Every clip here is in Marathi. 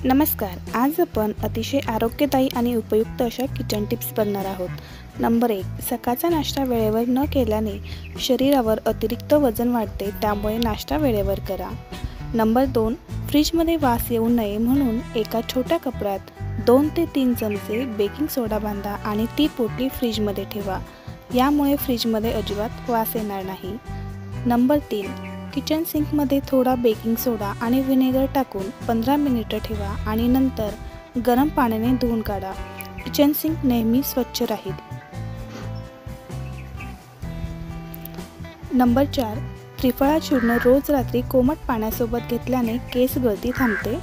नमस्कार. आज आपण अतिशय आरोग्यदायी आणि उपयुक्त अशा किचन टिप्स बघणार आहोत. नंबर 1. सकाळचा नाश्ता वेळेवर न केल्याने शरीरावर अतिरिक्त वजन वाढते, त्यामुळे नाश्ता वेळेवर करा. नंबर 2. फ्रीजमध्ये वास येऊ नये म्हणून एका छोट्या कपड्यात 2 ते 3 चमचे बेकिंग सोडा बांधा आणि ती पोटली फ्रीजमध्ये ठेवा. यामुळे फ्रीजमध्ये अजिबात वास येणार नाही. नंबर 3. किचन सिंकमध्ये थोडा बेकिंग सोडा आणि व्हिनेगर टाकून 15 मिनिटं ठेवा आणि नंतर गरम पाण्याने धुवून काढा. किचन सिंक नेहमी स्वच्छ राहील. नंबर 4. त्रिफळा चूर्ण रोज रात्री कोमट पाण्यासोबत घेतल्याने केस गळती थांबते.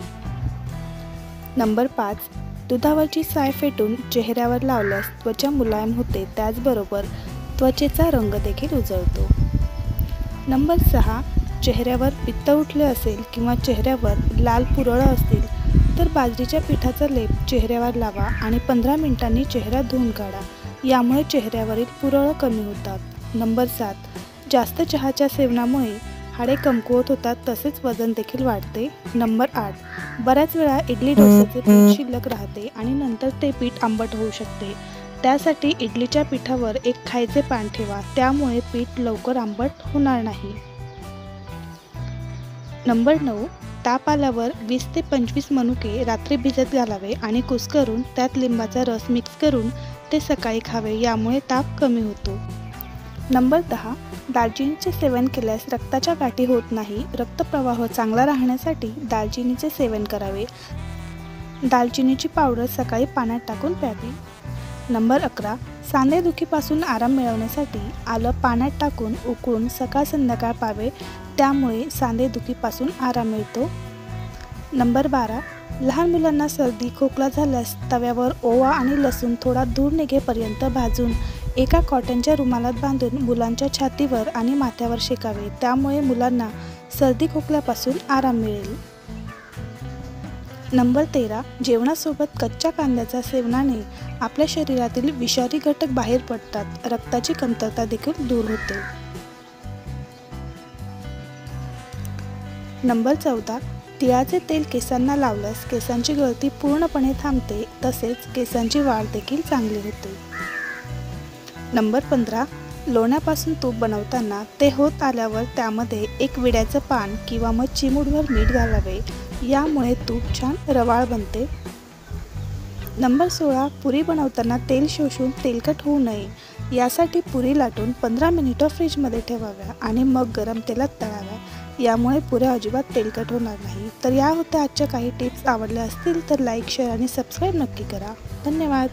नंबर 5. दुधावरची साय फेटून चेहऱ्यावर लावल्यास त्वचा मुलायम होते, त्याचबरोबर त्वचेचा रंग देखील उजळतो. नंबर 6. चेहऱ्यावर पित्त उठले असेल किंवा चेहऱ्यावर लाल पुरळ असतील तर बाजरीच्या पिठाचा लेप चेहऱ्यावर लावा आणि 15 मिनिटांनी चेहरा धुवून काढा. यामुळे चेहऱ्यावरील पुरळ कमी होतात. नंबर 7. जास्त चहाच्या सेवनामुळे हाडे कमकुवत होतात, तसेच वजन देखील वाढते. नंबर 8. बऱ्याच वेळा इडली डोस्याचे पीठ शिल्लक राहते आणि नंतर ते पीठ आंबट होऊ शकते. त्यासाठी इडलीच्या पिठावर एक खायचे पान ठेवा, त्यामुळे पीठ लवकर आंबट होणार नाही. नंबर 9. ताप आल्यावर 20 ते 25 मनुके रात्री भिजत घालावे आणि कुस्करून त्यात लिंबाचा रस मिक्स करून ते सकाळी खावे. यामुळे ताप कमी होतो. नंबर 10. दालचिनीचे सेवन केल्यास रक्ताच्या गाठी होत नाही. रक्तप्रवाह चांगला राहण्यासाठी दालचिनीचे सेवन करावे. दालचिनीची पावडर सकाळी पाण्यात टाकून प्यावी. नंबर 11. सांधेदुखीपासून आराम मिळवण्यासाठी आलं पाण्यात टाकून उकळून सकाळ संध्याकाळ पावे, त्यामुळे सांधेदुखीपासून आराम मिळतो. नंबर 12. लहान मुलांना सर्दी खोकला झाल्यास तव्यावर ओवा आणि लसूण थोडा धूर निघेपर्यंत भाजून एका कॉटनच्या रुमालात बांधून मुलांच्या छातीवर आणि माथ्यावर शेकावे, त्यामुळे मुलांना सर्दी खोकल्यापासून आराम मिळेल. नंबर 13. जेवणासोबत कच्च्या कांद्याच्या सेवनाने आपल्या शरीरातील विषारी घटक बाहेर पडतात. रक्ताची कमतरता देखील दूर होते. नंबर 14. तिळाचे तेल केसांना लावल्यास केसांची गळती पूर्णपणे थांबते, तसेच केसांची वाढ देखील चांगली होते. नंबर 15. लोण्यापासून तूप बनवताना ते होत आल्यावर त्यामध्ये एक विड्याचं पान किंवा मग चिमूटभर मीठ घालावे. यामुळे तूप छान रवाळ बनते. नंबर 16. पुरी बनवताना तेल शोषून तेलकट होऊ नये, यासाठी पुरी लाटून 15 मिनिटं फ्रीजमध्ये ठेवाव्या आणि मग गरम तेलात तळाव्या. यामुळे पुऱ्या अजिबात तेलकट होणार नाही. तर या होत्या आजच्या काही टिप्स. आवडल्या असतील तर लाईक, शेअर आणि सबस्क्राईब नक्की करा. धन्यवाद.